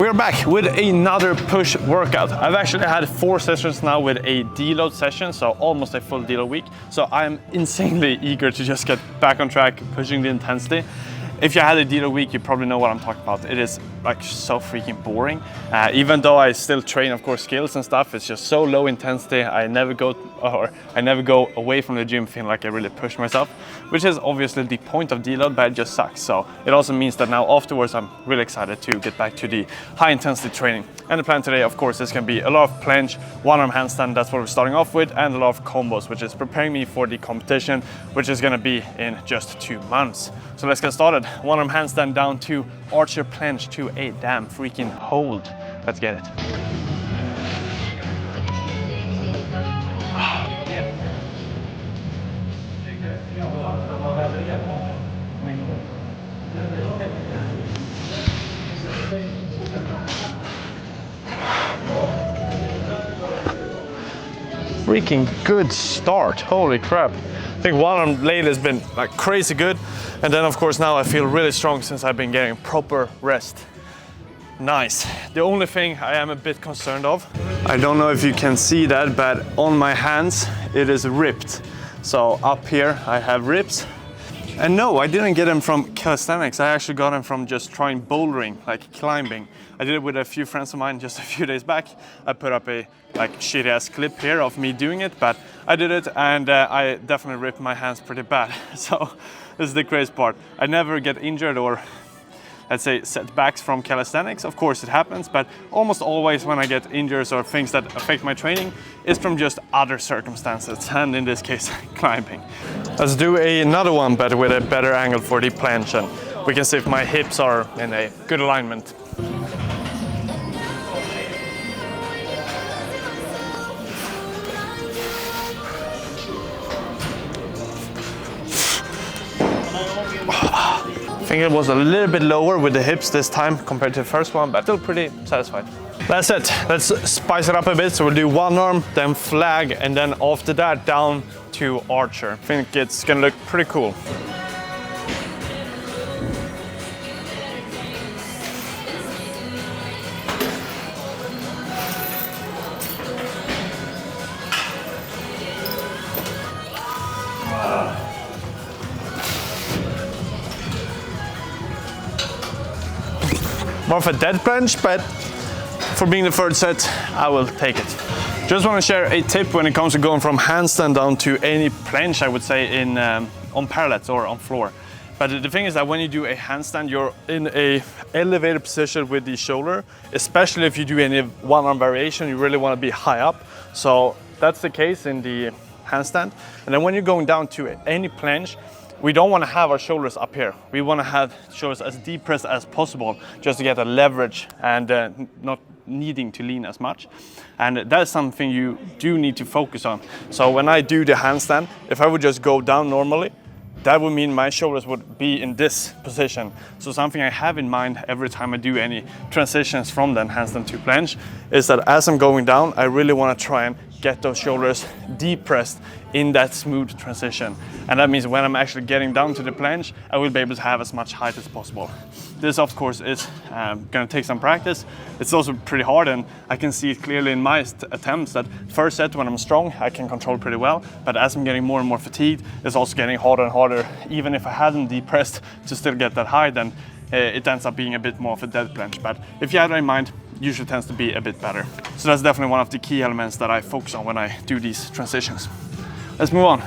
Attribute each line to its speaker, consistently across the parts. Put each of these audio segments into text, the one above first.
Speaker 1: We're back with another push workout. I've actually had 4 sessions now with a deload session, so almost a full deload week. So I'm insanely eager to just get back on track, pushing the intensity. If you had a deload week, you probably know what I'm talking about. It is like so freaking boring. Even though I still train, of course, skills and stuff, it's just so low intensity. I never go away from the gym feeling like I really push myself, which is obviously the point of deload, but it just sucks. So it also means that now afterwards, I'm really excited to get back to the high intensity training. And the plan today, of course, is going to be a lot of planche, one-arm handstand, that's what we're starting off with, and a lot of combos, which is preparing me for the competition, which is going to be in just 2 months. So let's get started. One-arm handstand down to archer planche to a damn freaking hold. Let's get it. Freaking good start, holy crap. I think one arm lately has been like crazy good, and then of course now I feel really strong since I've been getting proper rest. Nice. The only thing I am a bit concerned of, I don't know if you can see that, but on my hands it is ripped. So up here I have rips. And no, I didn't get them from calisthenics. I actually got them from just trying bouldering, like climbing. I did it with a few friends of mine just a few days back. I put up a like shitty ass clip here of me doing it, but I did it and I definitely ripped my hands pretty bad. So this is the crazy part. I never get injured or let's say setbacks from calisthenics. Of course it happens, but almost always when I get injuries or things that affect my training is from just other circumstances, and in this case, climbing. Let's do another one, but with a better angle for the planche, and we can see if my hips are in a good alignment. I think it was a little bit lower with the hips this time compared to the first one, but still pretty satisfied. That's it. Let's spice it up a bit. So we'll do one arm, then flag, and then after that down to archer. I think it's gonna look pretty cool. More of a dead planche, but for being the third set, I will take it. Just want to share a tip when it comes to going from handstand down to any planche, I would say, in on parallette or on floor. But the thing is that when you do a handstand, you're in a elevated position with the shoulder, especially if you do any one-arm variation, you really want to be high up. So that's the case in the handstand. And then when you're going down to any planche, we don't want to have our shoulders up here. We want to have shoulders as depressed as possible just to get a leverage and not needing to lean as much. And that's something you do need to focus on. So when I do the handstand, if I would just go down normally, that would mean my shoulders would be in this position. So something I have in mind every time I do any transitions from the handstand to planche is that as I'm going down, I really want to try and get those shoulders depressed in that smooth transition. And that means when I'm actually getting down to the planche, I will be able to have as much height as possible. This, of course, is going to take some practice. It's also pretty hard, and I can see it clearly in my attempts that first set when I'm strong, I can control pretty well. But as I'm getting more and more fatigued, it's also getting harder and harder. Even if I hadn't depressed to still get that high, then it ends up being a bit more of a dead planche. But if you have that in mind, usually tends to be a bit better. So that's definitely one of the key elements that I focus on when I do these transitions. Let's move on.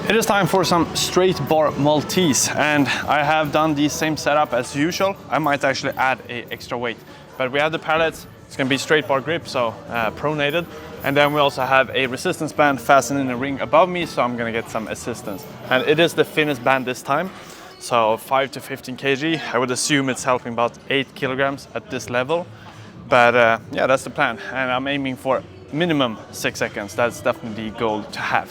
Speaker 1: It is time for some straight bar maltese, and I have done the same setup as usual. I might actually add an extra weight, but we have the Parallettes. It's going to be straight bar grip, so pronated, and then we also have a resistance band fastened in a ring above me, so I'm going to get some assistance. And it is the thinnest band this time, so 5 to 15 kg. I would assume it's helping about 8 kilograms at this level, but yeah, that's the plan, and I'm aiming for minimum 6 seconds. That's definitely the goal to have.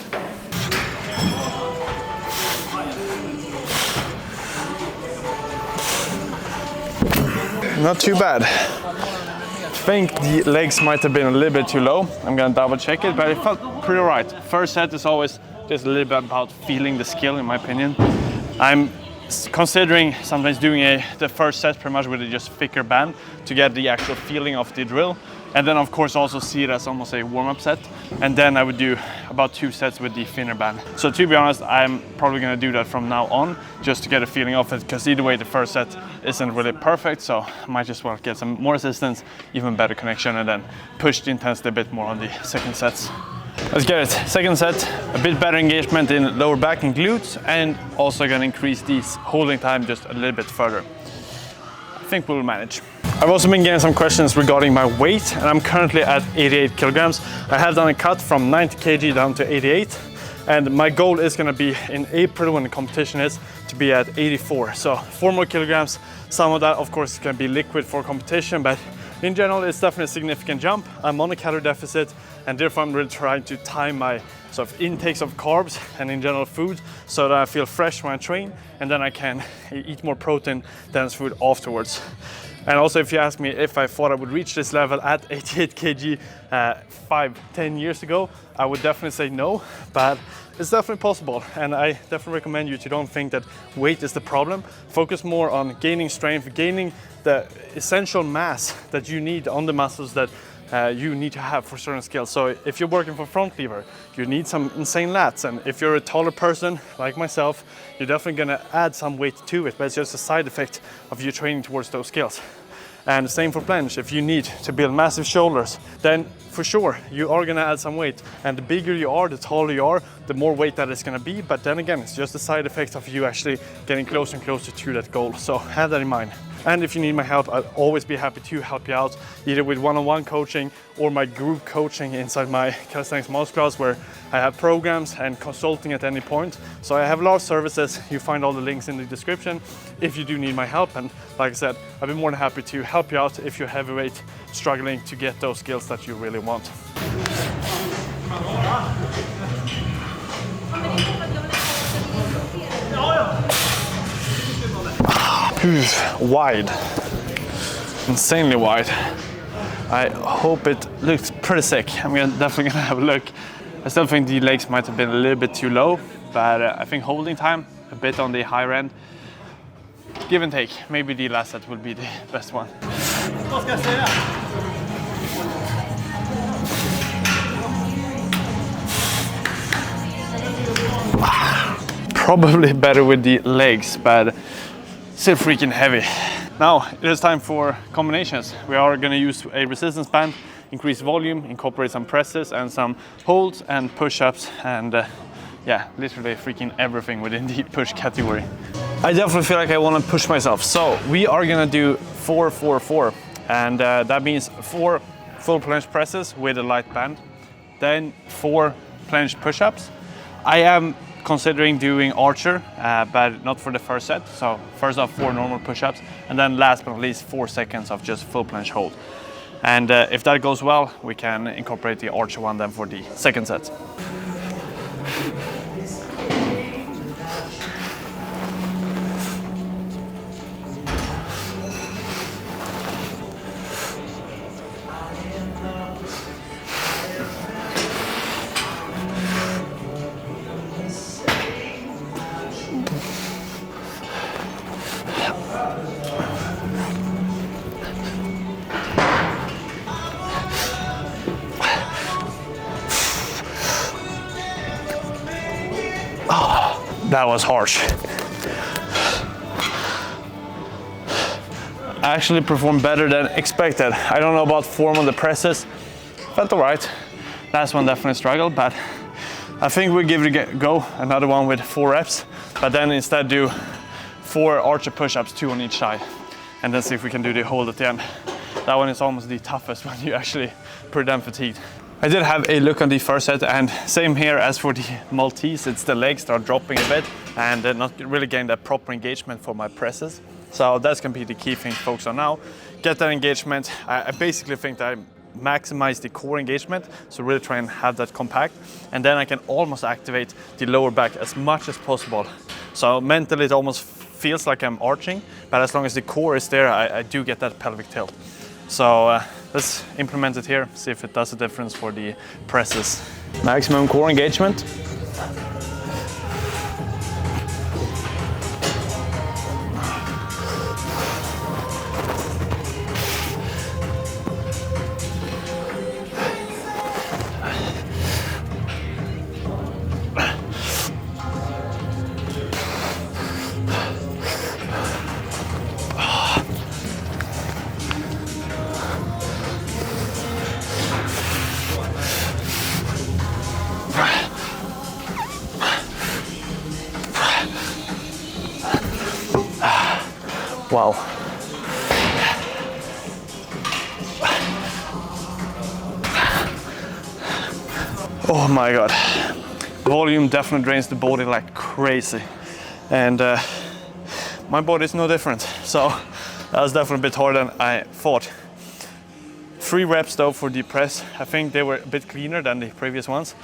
Speaker 1: Not too bad. I think the legs might have been a little bit too low. I'm gonna double check it, but it felt pretty right. First set is always just a little bit about feeling the skill, in my opinion. I'm considering sometimes doing the first set pretty much with just thicker band to get the actual feeling of the drill. And then of course also see it as almost a warm-up set. And then I would do about 2 sets with the thinner band. So to be honest, I'm probably gonna do that from now on, just to get a feeling of it, because either way the first set isn't really perfect, so I might just want to get some more resistance, even better connection, and then push the intensity a bit more on the second sets. Let's get it. Second set, a bit better engagement in lower back and glutes, and also gonna increase this holding time just a little bit further. I think we'll manage. I've also been getting some questions regarding my weight, and I'm currently at 88 kilograms. I have done a cut from 90 kg down to 88, and my goal is gonna be in April, when the competition is, to be at 84. So 4 more kilograms. Some of that of course is gonna be liquid for competition, but in general it's definitely a significant jump. I'm on a calorie deficit, and therefore I'm really trying to time my sort of intakes of carbs and in general food, so that I feel fresh when I train, and then I can eat more protein dense food afterwards. And also, if you ask me if I thought I would reach this level at 88 kg 5-10 years ago, I would definitely say no, but it's definitely possible. And I definitely recommend you to don't think that weight is the problem. Focus more on gaining strength, gaining the essential mass that you need on the muscles that you need to have for certain skills. So if you're working for front lever, you need some insane lats, and if you're a taller person like myself, you're definitely gonna add some weight to it, but it's just a side effect of you training towards those skills. And the same for planche. If you need to build massive shoulders, then for sure you are gonna add some weight, and the bigger you are, the taller you are, the more weight that is gonna be. But then again, it's just a side effect of you actually getting closer and closer to that goal, so have that in mind. And if you need my help, I'll always be happy to help you out, either with one-on-one coaching or my group coaching inside my Calisthenics Masterclass, where I have programs and consulting at any point. So I have a lot of services. You find all the links in the description if you do need my help. And like I said, I've been more than happy to help you out if you're heavyweight struggling to get those skills that you really want. Wide, insanely wide. I hope it looks pretty sick. I'm definitely gonna have a look. I still think the legs might have been a little bit too low, but I think holding time a bit on the higher end. Give and take. Maybe the last set will be the best one. Probably better with the legs, but still freaking heavy. Now it is time for combinations. We are going to use a resistance band, increase volume, incorporate some presses and some holds and push-ups, and yeah, literally freaking everything within the push category. I definitely feel like I want to push myself, so we are going to do 4-4-4, and that means 4 full planche presses with a light band, then 4 planche push-ups. I am considering doing archer, but not for the first set. So first off 4 normal push-ups, and then last but not least 4 seconds of just full planche hold. And if that goes well, we can incorporate the archer one then for the second set. That was harsh. I actually performed better than expected. I don't know about form on the presses. Felt alright. Last one definitely struggled, but I think we'll give it a go. Another one with 4 reps, but then instead do 4 archer push-ups, 2 on each side, and then see if we can do the hold at the end. That one is almost the toughest when you actually pretty damn fatigued. I did have a look on the first set, and same here as for the maltese, it's the legs that are dropping a bit and not really getting that proper engagement for my presses. So that's gonna be the key thing to focus on now. Get that engagement. I basically think that I maximize the core engagement, so really try and have that compact, and then I can almost activate the lower back as much as possible. So mentally it almost feels like I'm arching, but as long as the core is there, I do get that pelvic tilt. So let's implement it here, see if it does a difference for the presses. Maximum core engagement. Wow. Oh my God. Volume definitely drains the body like crazy. And my body is no different. So that was definitely a bit harder than I thought. 3 reps though for the press. I think they were a bit cleaner than the previous ones,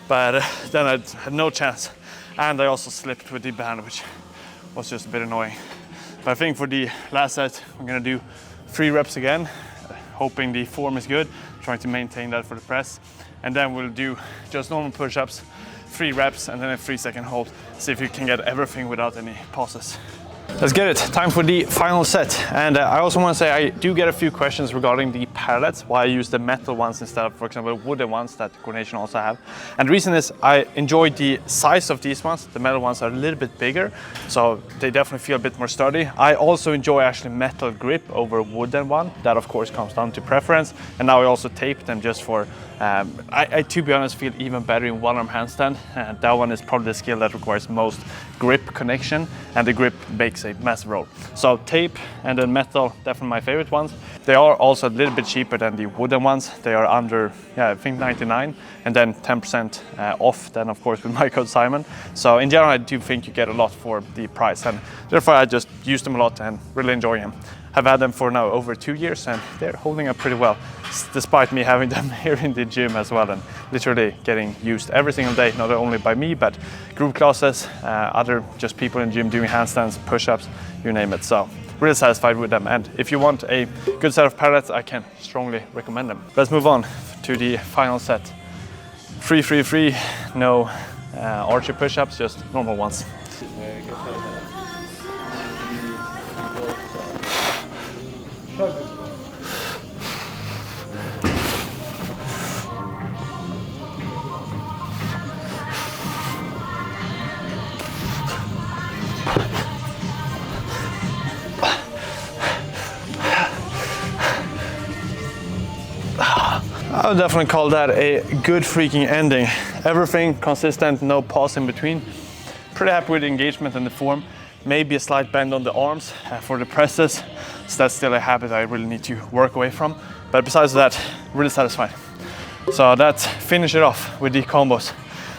Speaker 1: but then I had no chance. And I also slipped with the band, which was just a bit annoying. But I think for the last set, I'm gonna do 3 reps again, hoping the form is good, trying to maintain that for the press. And then we'll do just normal push-ups, 3 reps, and then a 3-second hold. See if you can get everything without any pauses. Let's get it, time for the final set. And I also want to say I do get a few questions regarding the Parallettes, why I use the metal ones instead of, for example, wooden ones that Coordination also have. And the reason is I enjoy the size of these ones. The metal ones are a little bit bigger, so they definitely feel a bit more sturdy. I also enjoy actually metal grip over wooden one. That of course comes down to preference. And now I also tape them just for, I to be honest feel even better in one-arm handstand. That one is probably the skill that requires most grip connection, and the grip makes a massive role. So tape and then metal, definitely my favorite ones. They are also a little bit cheaper than the wooden ones. They are under, I think 99, and then 10% off then of course with my code Simon. So in general I do think you get a lot for the price, and therefore I just use them a lot and really enjoy them. I've had them for now over 2 years and they're holding up pretty well, despite me having them here in the gym as well and literally getting used every single day, not only by me, but group classes, other just people in the gym doing handstands, push-ups, you name it. So really satisfied with them. And if you want a good set of Parallettes, I can strongly recommend them. Let's move on to the final set. Free, no archer push-ups, just normal ones. I would definitely call that a good freaking ending. Everything consistent, no pause in between. Pretty happy with the engagement and the form. Maybe a slight bend on the arms for the presses. So that's still a habit I really need to work away from. But besides that, really satisfied. So that's finish it off with the combos.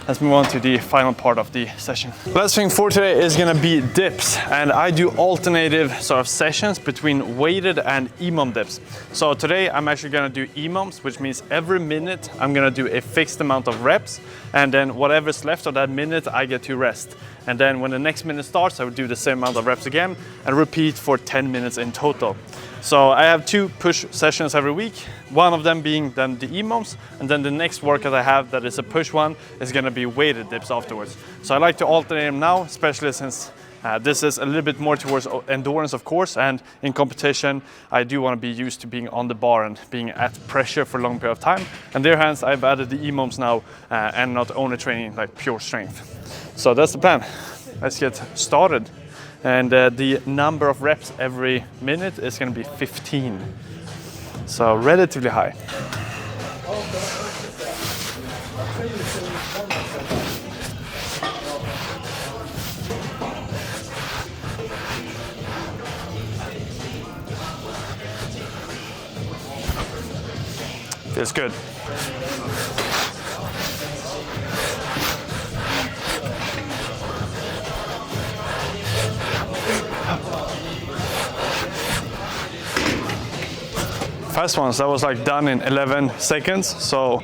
Speaker 1: Let's move on to the final part of the session. Last thing for today is gonna be dips, and I do alternative sort of sessions between weighted and EMOM dips. So today I'm actually gonna do EMOMs, which means every minute I'm gonna do a fixed amount of reps, and then whatever's left of that minute I get to rest. And then when the next minute starts, I would do the same amount of reps again and repeat for 10 minutes in total. So I have 2 push sessions every week, one of them being then the EMOMs, and then the next workout I have that is a push one is gonna be weighted dips afterwards. So I like to alternate them now, especially since this is a little bit more towards endurance of course, and in competition I do want to be used to being on the bar and being at pressure for a long period of time. And therefore I've added the EMOMs now and not only training like pure strength. So that's the plan. Let's get started. And the number of reps every minute is going to be 15. So relatively high. Feels good. Fast ones, that was like done in 11 seconds, so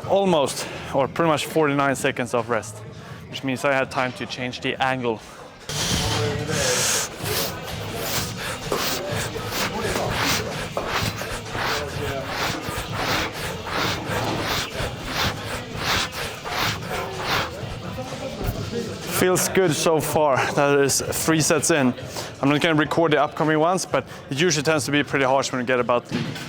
Speaker 1: almost, or pretty much 49 seconds of rest, which means I had time to change the angle. Feels good so far. That is 3 sets in. I'm not going to record the upcoming ones, but it usually tends to be pretty harsh when you get about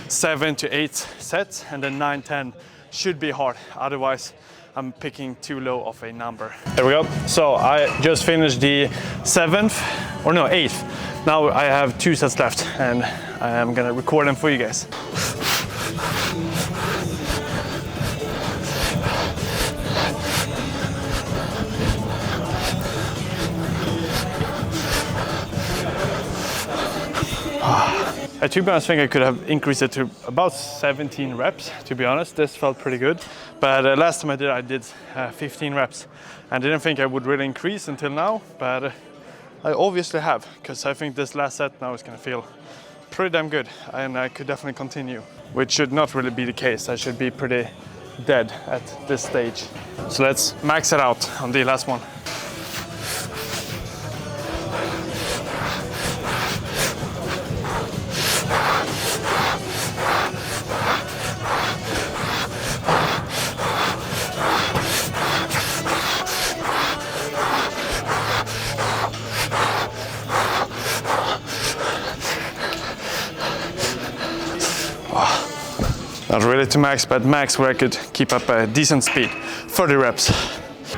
Speaker 1: 7 to 8 sets, and then 9, 10 should be hard. Otherwise, I'm picking too low of a number. There we go. So I just finished the 8th. Now I have 2 sets left, and I am going to record them for you guys. to be honest, think I could have increased it to about 17 reps, to be honest. This felt pretty good. But last time I did 15 reps. And didn't think I would really increase until now, but I obviously have, because I think this last set now is gonna feel pretty damn good, and I could definitely continue, which should not really be the case. I should be pretty dead at this stage. So let's max it out on the last one. Not really to max, but max where I could keep up a decent speed. 30 reps.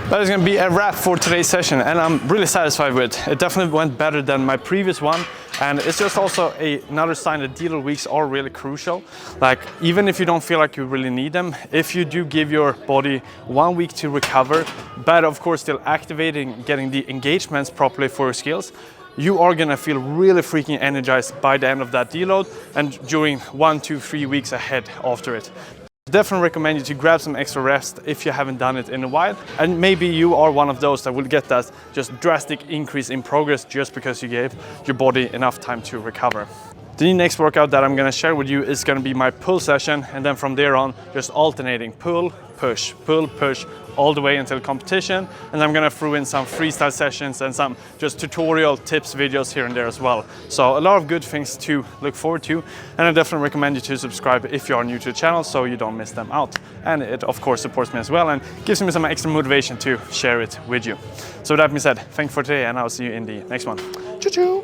Speaker 1: That is going to be a wrap for today's session, and I'm really satisfied with it. It definitely went better than my previous one, and it's just also another sign that deload weeks are really crucial. Like, even if you don't feel like you really need them, if you do give your body 1 week to recover, but of course still activating, getting the engagements properly for your skills, you are gonna feel really freaking energized by the end of that deload and during 1, 2, 3 weeks ahead after it. Definitely recommend you to grab some extra rest if you haven't done it in a while, and maybe you are one of those that will get that just drastic increase in progress just because you gave your body enough time to recover. The next workout that I'm gonna share with you is gonna be my pull session, and then from there on just alternating pull, push, all the way until competition. And I'm gonna throw in some freestyle sessions and some just tutorial tips videos here and there as well. So a lot of good things to look forward to, and I definitely recommend you to subscribe if you are new to the channel so you don't miss them out. And it of course supports me as well and gives me some extra motivation to share it with you. So with that being said, thank you for today, and I'll see you in the next one. Choo-choo!